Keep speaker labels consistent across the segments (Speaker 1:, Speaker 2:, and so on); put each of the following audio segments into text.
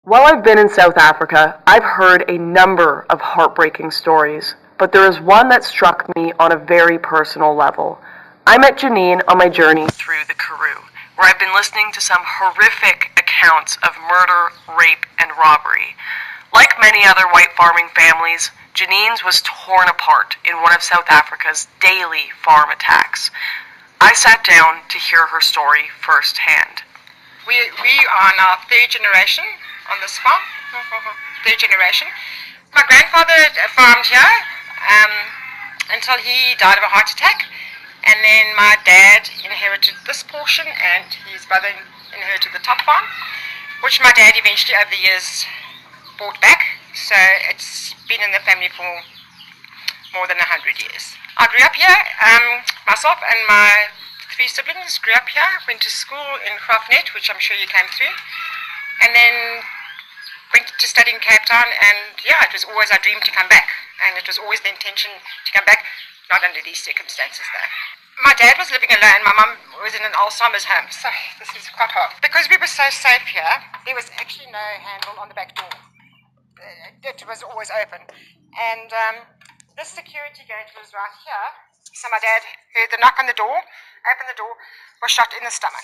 Speaker 1: While I've been in South Africa, I've heard a number of heartbreaking stories, but there is one that struck me on a very personal level. I met Janine on my journey through the Karoo, where I've been listening to some horrific accounts of murder, rape, and robbery. Like many other white farming families, Janine's was torn apart in one of South Africa's daily farm attacks. I sat down to hear her story firsthand.
Speaker 2: We are now third generation on this farm. Third generation. My grandfather farmed here until he died of a heart attack, and then my dad inherited this portion, and his brother inherited the top farm, which my dad eventually over the years bought back. So it's been in the family for more than 100 years. I grew up here. Myself and my 3 siblings grew up here. Went to school in Graafnet, which I'm sure you came through, and then went to study in Cape Town, and it was always our dream to come back, and it was always the intention to come back, not under these circumstances though. My dad was living alone, my mum was in an Alzheimer's home. Sorry, this is quite hard. Because we were so safe here, there was actually no handle on the back door. It was always open, and this security gate was right here, so my dad heard the knock on the door, opened the door, was shot in the stomach.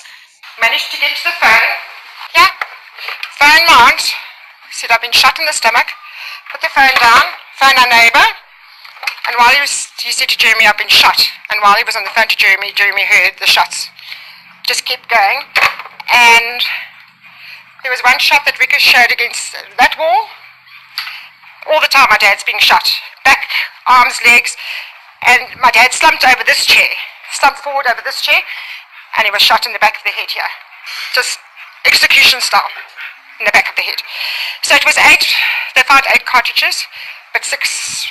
Speaker 2: Managed to get to the phone, phone mount. Said, I've been shot in the stomach, put the phone down, phoned our neighbour, and while he said to Jeremy, I've been shot, and while he was on the phone to Jeremy heard the shots. Just kept going, and there was one shot that ricocheted against that wall. All the time my dad's being shot, back, arms, legs, and my dad slumped over this chair, slumped forward over this chair, and he was shot in the back of the head here, just execution style. In the back of the head. So it was 8, they found 8 cartridges, but 6,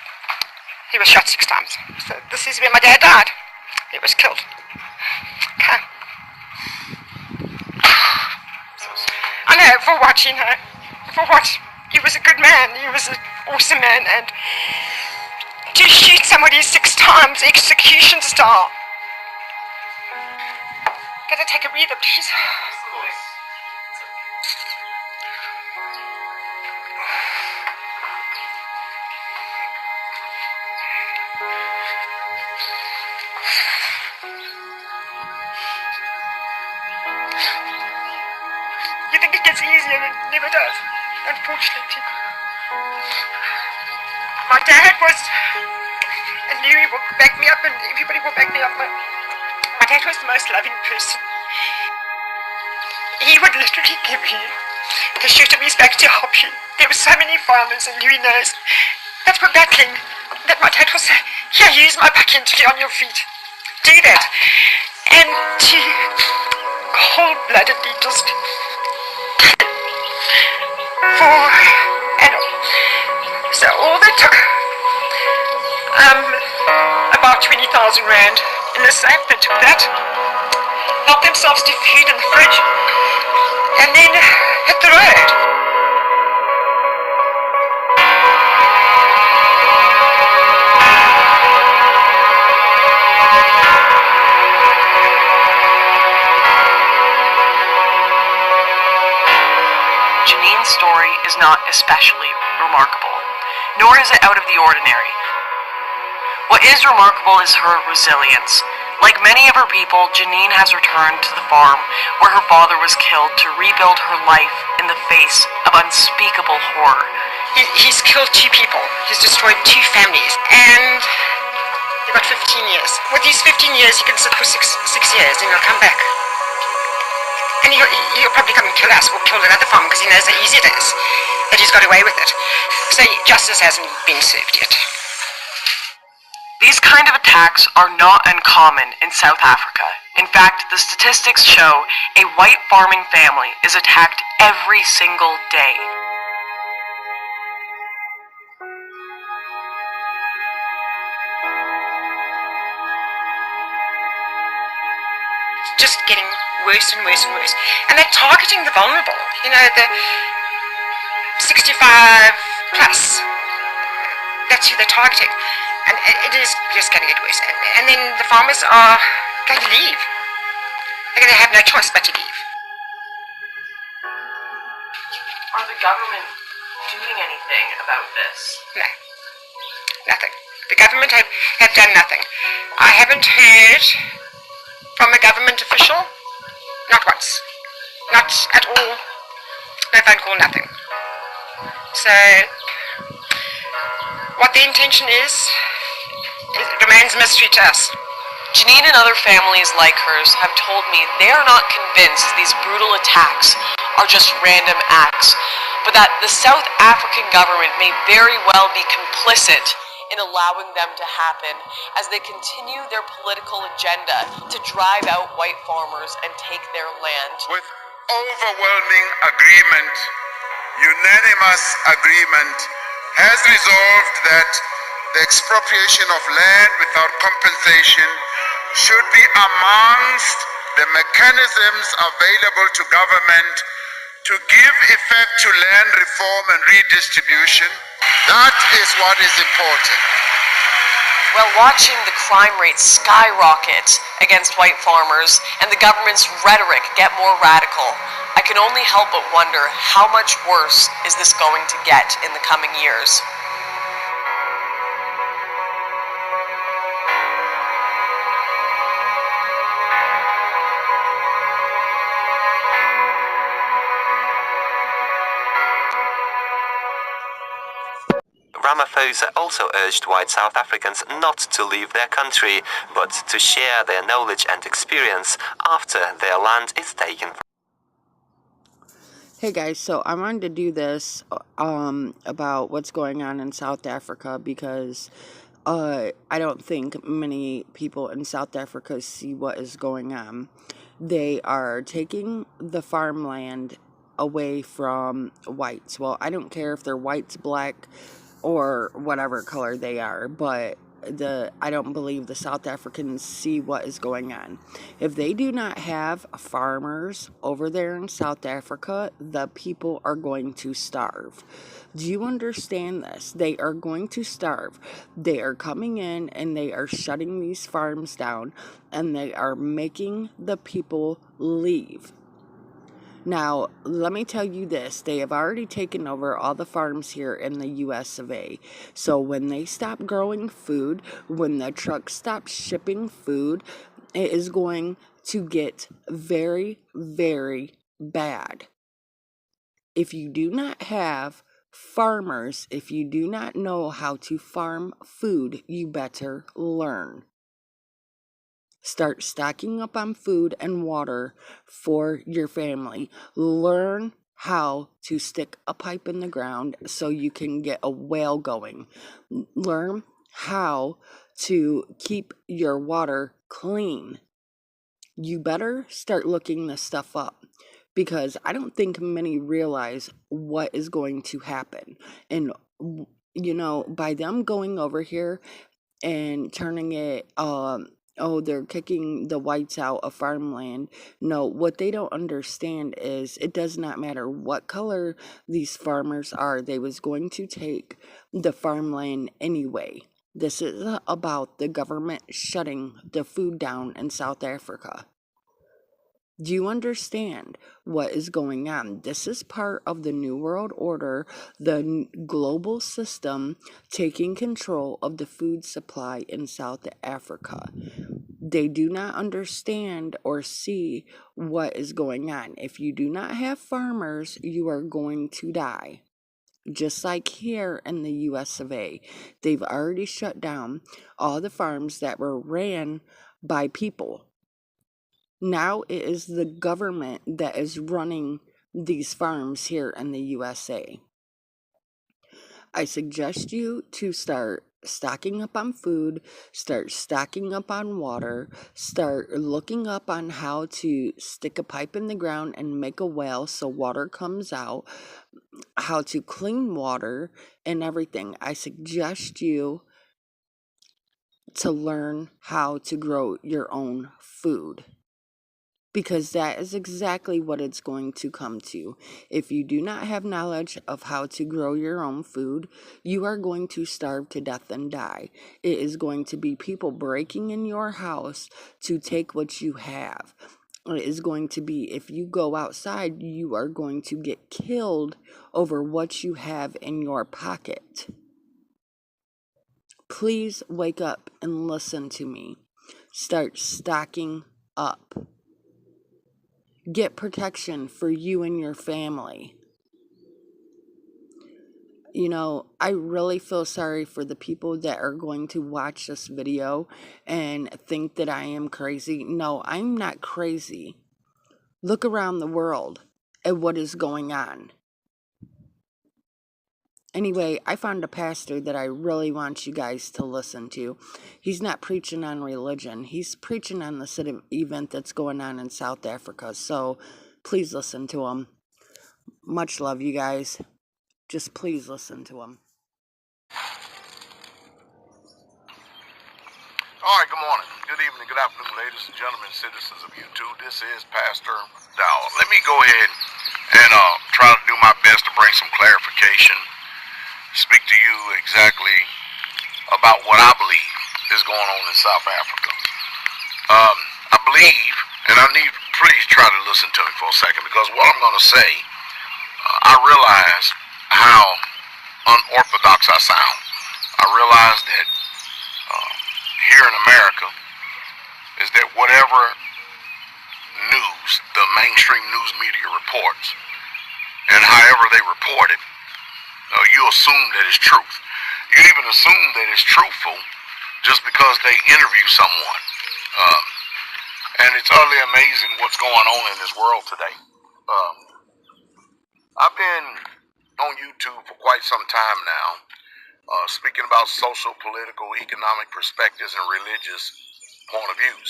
Speaker 2: he was shot 6 times. So this is where my dad died. He was killed. Okay. I know, for what, for what? He was a good man, he was an awesome man, and to shoot somebody 6 times, execution style. Gotta take a breather, please. You think it gets easier, and it never does, unfortunately. My dad was, and Louis will back me up, and everybody will back me up, my dad was the most loving person. He would literally give you the shirt of his back to help you. There were so many farmers, and Louis knows, that were battling, that my dad will say, here, use my bucket to get on your feet. Do that. And to cold-bloodedly just for adult. So all they took, about 20,000 rand in the safe, they took that, helped themselves to food in the fridge, and then hit the road.
Speaker 1: Janine's story is not especially remarkable, nor is it out of the ordinary. What is remarkable is her resilience. Like many of her people, Janine has returned to the farm where her father was killed to rebuild her life in the face of unspeakable horror.
Speaker 2: He's killed 2 people. He's destroyed 2 families. And he got 15 years. With these 15 years, he can sit for 6 years and he'll come back. And he'll probably come and kill us or kill another farm because he knows how easy it is, that he's got away with it. So justice hasn't been served yet.
Speaker 1: These kind of attacks are not uncommon in South Africa. In fact, the statistics show a white farming family is attacked every single day.
Speaker 2: It's just getting worse and worse and worse. And they're targeting the vulnerable, the 65 plus. That's who they're targeting. And it is just going to get worse. And then the farmers are going to leave. They're going to have no choice but to leave.
Speaker 1: Are the government doing anything about this?
Speaker 2: No, nothing. The government have done nothing. I haven't heard from a government official, not once, not at all. No phone call, nothing. So, what the intention is, it remains a mystery to us.
Speaker 1: Janine and other families like hers have told me they are not convinced these brutal attacks are just random acts, but that the South African government may very well be complicit in allowing them to happen as they continue their political agenda to drive out white farmers and take their land.
Speaker 3: With overwhelming agreement, unanimous agreement, has resolved that the expropriation of land without compensation should be amongst the mechanisms available to government to give effect to land reform and redistribution. That is what is important.
Speaker 1: While watching the crime rate skyrocket against white farmers and the government's rhetoric get more radical, I can only help but wonder how much worse is this going to get in the coming years.
Speaker 4: Ramaphosa also urged white South Africans not to leave their country, but to share their knowledge and experience after their land is taken.
Speaker 5: Hey guys, so I wanted to do this about what's going on in South Africa because I don't think many people in South Africa see what is going on. They are taking the farmland away from whites. Well, I don't care if they're whites, black, or whatever color they are, but I don't believe the South Africans see what is going on. If they do not have farmers over there in South Africa, the people are going to starve. Do you understand this? They are going to starve. They are coming in and they are shutting these farms down and they are making the people leave. Now, let me tell you this, they have already taken over all the farms here in the US of A. So when they stop growing food, when the trucks stop shipping food, it is going to get very, very bad. If you do not have farmers, if you do not know how to farm food, you better learn. Start stocking up on food and water for your family. Learn how to stick a pipe in the ground so you can get a well going. Learn how to keep your water clean. You better start looking this stuff up because I don't think many realize what is going to happen. And, you know, by them going over here and turning it, they're kicking the whites out of farmland. No, what they don't understand is it does not matter what color these farmers are. They was going to take the farmland anyway. This is about the government shutting the food down in South Africa. Do you understand what is going on? This is part of the New World Order, the global system taking control of the food supply in South Africa. They do not understand or see what is going on. If you do not have farmers, you are going to die. Just like here in the US of A, they've already shut down all the farms that were ran by people. Now it is the government that is running these farms here in the USA. I suggest you to start stocking up on food, start stocking up on water, start looking up on how to stick a pipe in the ground and make a well so water comes out, how to clean water and everything. I suggest you to learn how to grow your own food. Because that is exactly what it's going to come to. If you do not have knowledge of how to grow your own food, you are going to starve to death and die. It is going to be people breaking in your house to take what you have. is going to be, if you go outside, you are going to get killed over what you have in your pocket. Please wake up and listen to me. Start stocking up. Get protection for you and your family. You know, I really feel sorry for the people that are going to watch this video and think that I am crazy. No, I'm not crazy. Look around the world at what is going on. Anyway, I found a pastor that I really want you guys to listen to. He's not preaching on religion. He's preaching on the event that's going on in South Africa. So please listen to him. Much love, you guys. Just please listen to him.
Speaker 6: All right, good morning, good evening, good afternoon, ladies and gentlemen, citizens of YouTube. This is Pastor Dowell. Let me go ahead and try to do my best to bring some clarification, speak to you exactly about what I believe is going on in South Africa. I believe, and please try to listen to me for a second, because what I'm going to say, I realize how unorthodox I sound. I realize that here in America is that whatever news the mainstream news media reports, and however they report it, you assume that it's truth. You even assume that it's truthful just because they interview someone. And it's utterly amazing what's going on in this world today. I've been on YouTube for quite some time now, speaking about social, political, economic perspectives and religious point of views.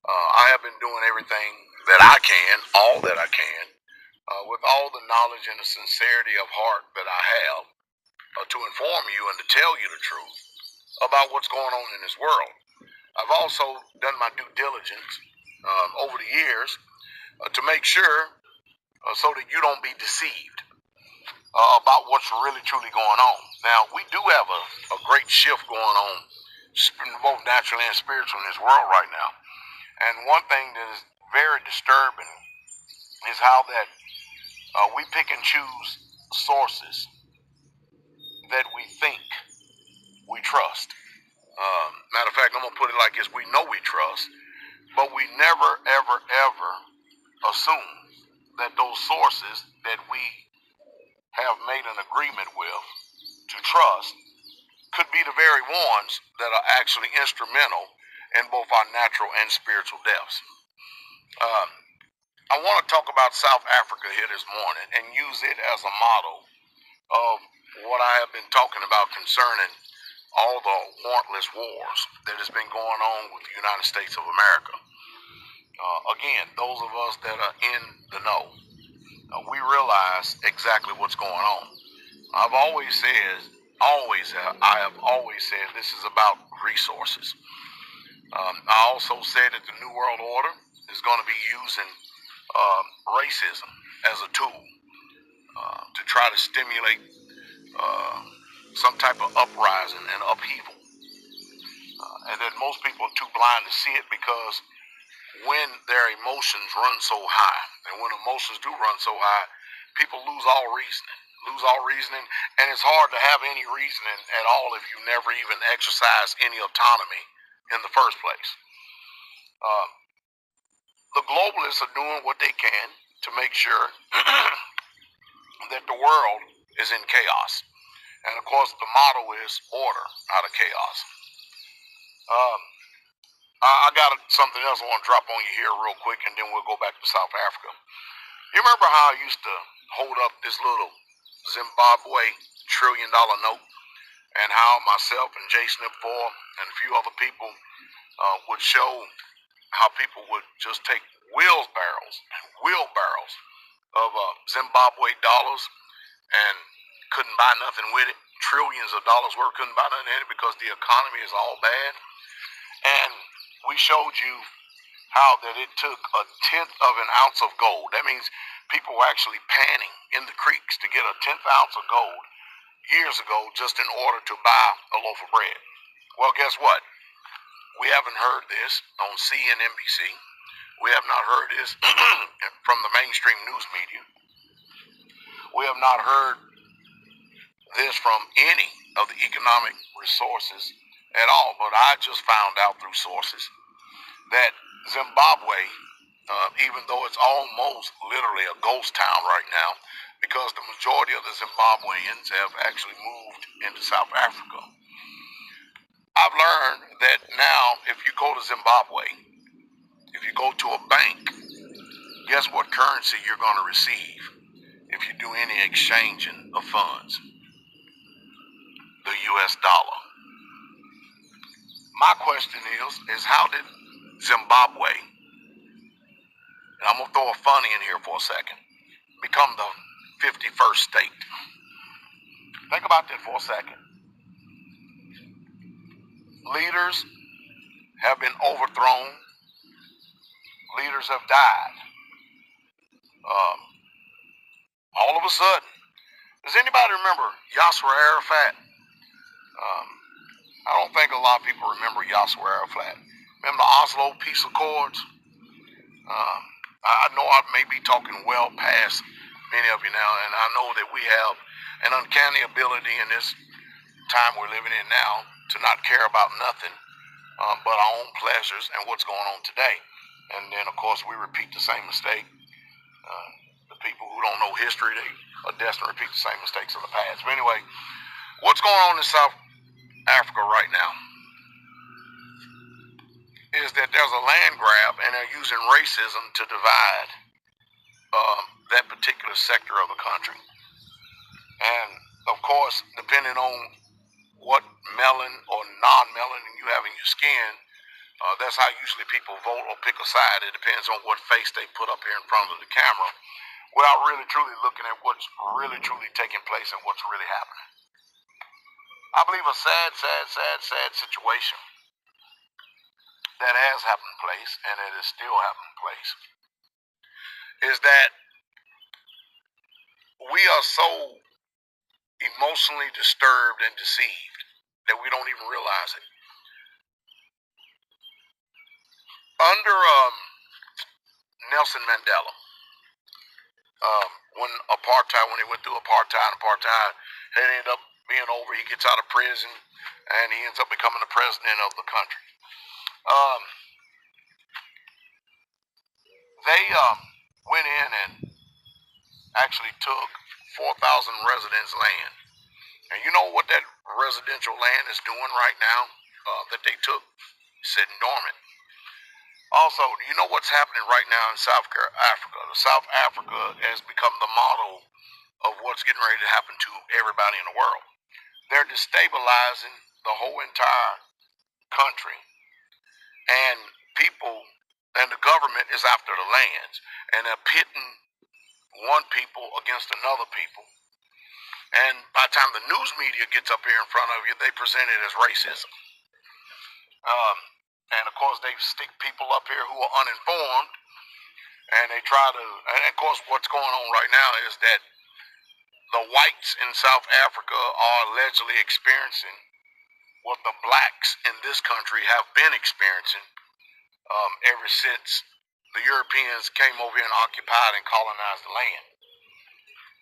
Speaker 6: I have been doing everything that I can, all that I can, with all the knowledge and the sincerity of heart that I have, to inform you and to tell you the truth about what's going on in this world. I've also done my due diligence over the years to make sure so that you don't be deceived about what's really truly going on. Now, we do have a great shift going on, both naturally and spiritually, in this world right now. And one thing that is very disturbing is how that we pick and choose sources that we think we trust. Matter of fact, I'm going to put it like this. We know we trust, but we never, ever, ever assume that those sources that we have made an agreement with to trust could be the very ones that are actually instrumental in both our natural and spiritual deaths. I want to talk about South Africa here this morning and use it as a model of what I have been talking about concerning all the warrantless wars that has been going on with the United States of America. Again, those of us that are in the know, we realize exactly what's going on. I have always said this is about resources. I also said that the New World Order is going to be using racism as a tool to try to stimulate some type of uprising and upheaval. And that most people are too blind to see it, because when their emotions run so high, and when emotions do run so high, people lose all reasoning, and it's hard to have any reasoning at all if you never even exercise any autonomy in the first place. The globalists are doing what they can to make sure that the world is in chaos. And of course, the motto is order out of chaos. I got something else I want to drop on you here real quick, and then we'll go back to South Africa. You remember how I used to hold up this little Zimbabwe $1 trillion note, and how myself and Jay Snip 4 and a few other people would show how people would just take wheelbarrows of Zimbabwe dollars and couldn't buy nothing with it, trillions of dollars worth, couldn't buy nothing in it because the economy is all bad. And we showed you how that it took 1/10 of an ounce of gold. That means people were actually panning in the creeks to get 1/10 ounce of gold years ago just in order to buy a loaf of bread. Well, guess what? We haven't heard this on CNBC. We have not heard this from the mainstream news media. We have not heard this from any of the economic resources at all. But I just found out through sources that Zimbabwe, even though it's almost literally a ghost town right now, because the majority of the Zimbabweans have actually moved into South Africa. I've learned that now if you go to Zimbabwe, if you go to a bank, guess what currency you're going to receive if you do any exchanging of funds? The US dollar. My question is how did Zimbabwe, and I'm going to throw a funny in here for a second, become the 51st state? Think about that for a second. Leaders have been overthrown. Leaders have died. All of a sudden, does anybody remember Yasser Arafat? I don't think a lot of people remember Yasser Arafat. Remember the Oslo Peace Accords? I know I may be talking well past many of you now, and I know that we have an uncanny ability in this time we're living in now to not care about nothing but our own pleasures and what's going on today. And then, of course, we repeat the same mistake. The people who don't know history, they are destined to repeat the same mistakes of the past. But anyway, what's going on in South Africa right now is that there's a land grab, and they're using racism to divide that particular sector of the country. And, of course, depending on what melanin or non-melanin you have in your skin, that's how usually people vote or pick a side. It depends on what face they put up here in front of the camera without really truly looking at what's really truly taking place and what's really happening. I believe a sad situation that has happened place, and it is still happening place, is that we are so emotionally disturbed and deceived that we don't even realize it. Under Nelson Mandela, when he went through apartheid, it ended up being over. He gets out of prison, and he ends up becoming the president of the country. They went in and actually took 4,000 residents' land. And you know what that residential land is doing right now that they took? Sitting dormant. Also, do you know what's happening right now in South Africa? South Africa has become the model of what's getting ready to happen to everybody in the world. They're destabilizing the whole entire country, and people and the government is after the lands, and they're pitting one people against another people. And by the time the news media gets up here in front of you, they present it as racism. And of course, they stick people up here who are uninformed, and they try to, and of course, what's going on right now is that the whites in South Africa are allegedly experiencing what the blacks in this country have been experiencing ever since the Europeans came over here and occupied and colonized the land.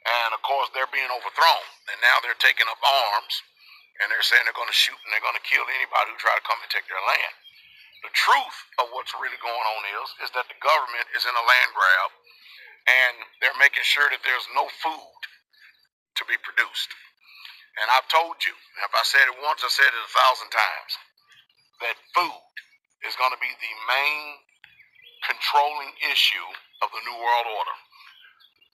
Speaker 6: And of course, they're being overthrown, and now they're taking up arms, and they're saying they're going to shoot and they're going to kill anybody who try to come and take their land. The truth of what's really going on is that the government is in a land grab, and they're making sure that there's no food to be produced. And I've told you, if I said it once, I said it 1,000 times, that food is going to be the main controlling issue of the New World Order.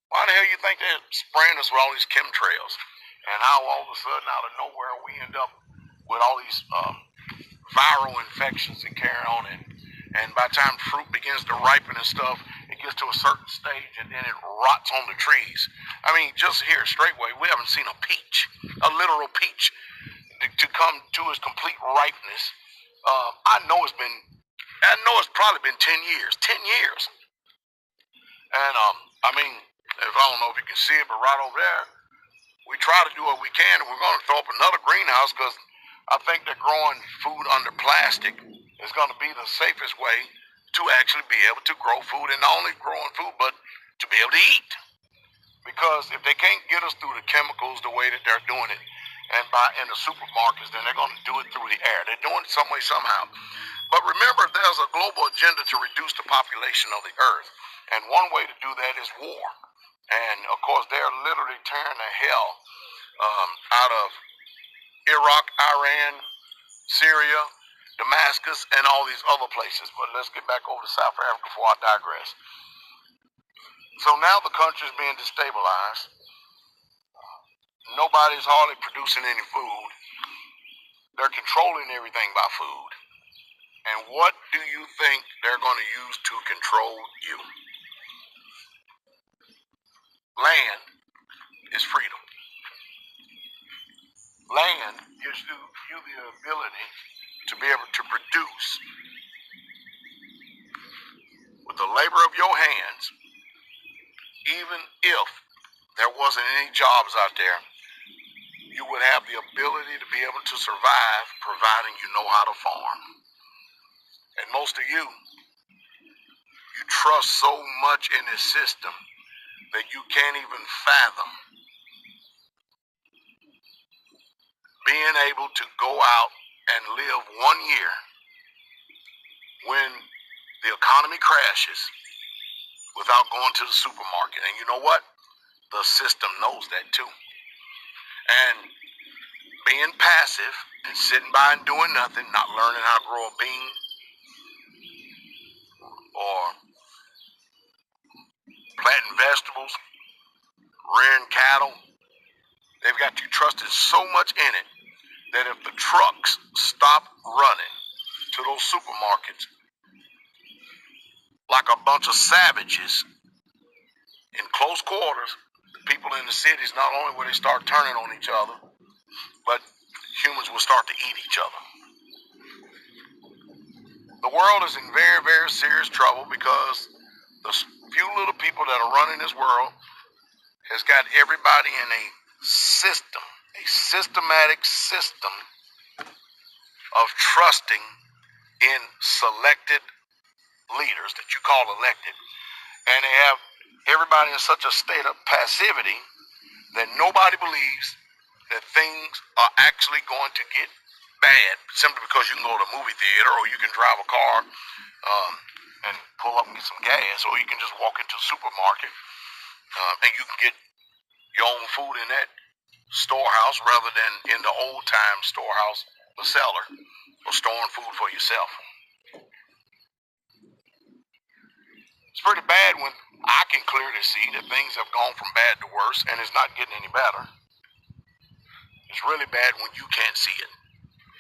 Speaker 6: Why the hell you think they're spraying us with all these chemtrails? And how all of a sudden, out of nowhere, we end up with all these viral infections that carry on, and by the time fruit begins to ripen and stuff, it gets to a certain stage and then it rots on the trees. I mean, just here, straightway, we haven't seen a peach, a literal peach, to come to its complete ripeness. I know it's probably been 10 years. And I mean, if I don't know if you can see it, but right over there, we try to do what we can, and we're going to throw up another greenhouse because I think that growing food under plastic is going to be the safest way to actually be able to grow food, and not only growing food, but to be able to eat. Because if they can't get us through the chemicals the way that they're doing it, and by in the supermarkets, then they're going to do it through the air. They're doing it some way, somehow. But remember, there's a global agenda to reduce the population of the earth. And one way to do that is war. And of course, they're literally tearing the hell out of Iraq, Iran, Syria, Damascus, and all these other places. But let's get back over to South Africa before I digress. So now the country is being destabilized. Nobody's hardly producing any food. They're controlling everything by food. And what do you think they're going to use to control you? Land is freedom. Land gives you the ability to be able to produce with the labor of your hands, even if there wasn't any jobs out there, you would have the ability to be able to survive providing you know how to farm. And most of you trust so much in this system that you can't even fathom being able to go out and live 1 year when the economy crashes without going to the supermarket. And you know what? The system knows that too. And being passive and sitting by and doing nothing, not learning how to grow a bean or planting vegetables, rearing cattle, they've got you trusted so much in it that if the trucks stop running to those supermarkets like a bunch of savages in close quarters, the people in the cities, not only will they start turning on each other, but humans will start to eat each other. The world is in very, very serious trouble because the few little people that are running this world has got everybody in a system, a systematic system of trusting in selected leaders that you call elected. And they have everybody in such a state of passivity that nobody believes that things are actually going to get bad simply because you can go to a movie theater or you can drive a car and pull up and get some gas, or you can just walk into a supermarket and you can get your own food in that storehouse rather than in the old time storehouse, the cellar, or storing food for yourself. It's pretty bad when I can clearly see that things have gone from bad to worse and it's not getting any better. It's really bad when you can't see it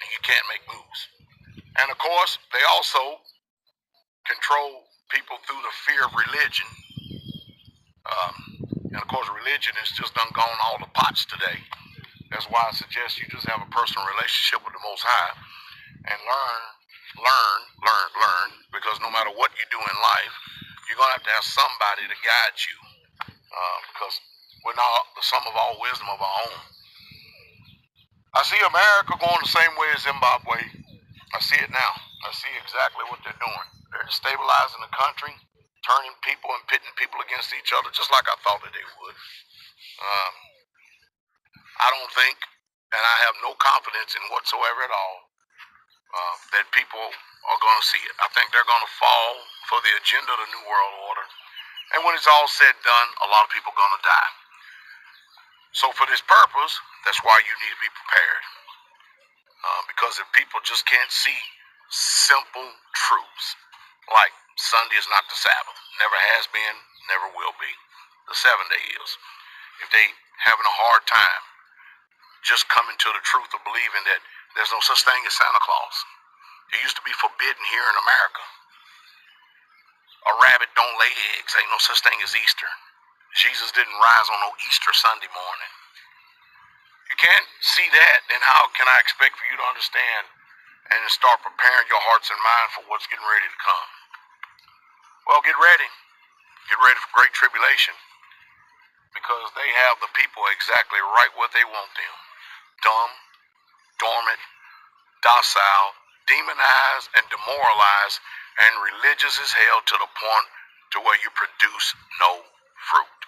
Speaker 6: and you can't make moves. And of course, they also control people through the fear of religion. And of course, religion has just done gone all the pots today. That's why I suggest you just have a personal relationship with the Most High and learn, because no matter what you do in life, you're going to have somebody to guide you, because we're not the sum of all wisdom of our own. I see America going the same way as Zimbabwe. I see it now. I see exactly what they're doing. They're destabilizing the country, turning people and pitting people against each other, just like I thought that they would. I don't think, and I have no confidence in whatsoever at all, that people are going to see it. I think they're going to fall for the agenda of the New World Order. And when it's all said and done, a lot of people are going to die. So for this purpose, that's why you need to be prepared. Because if people just can't see simple truths, like Sunday is not the Sabbath, never has been, never will be, the 7-day is. If they having a hard time just coming to the truth of believing that there's no such thing as Santa Claus. It used to be forbidden here in America. A rabbit don't lay eggs. Ain't no such thing as Easter. Jesus didn't rise on no Easter Sunday morning. You can't see that, then how can I expect for you to understand and to start preparing your hearts and mind for what's getting ready to come? Well, get ready. Get ready for great tribulation, because they have the people exactly right what they want them. Dumb, dormant, docile, demonized, and demoralized, and religious as hell to the point to where you produce no fruit.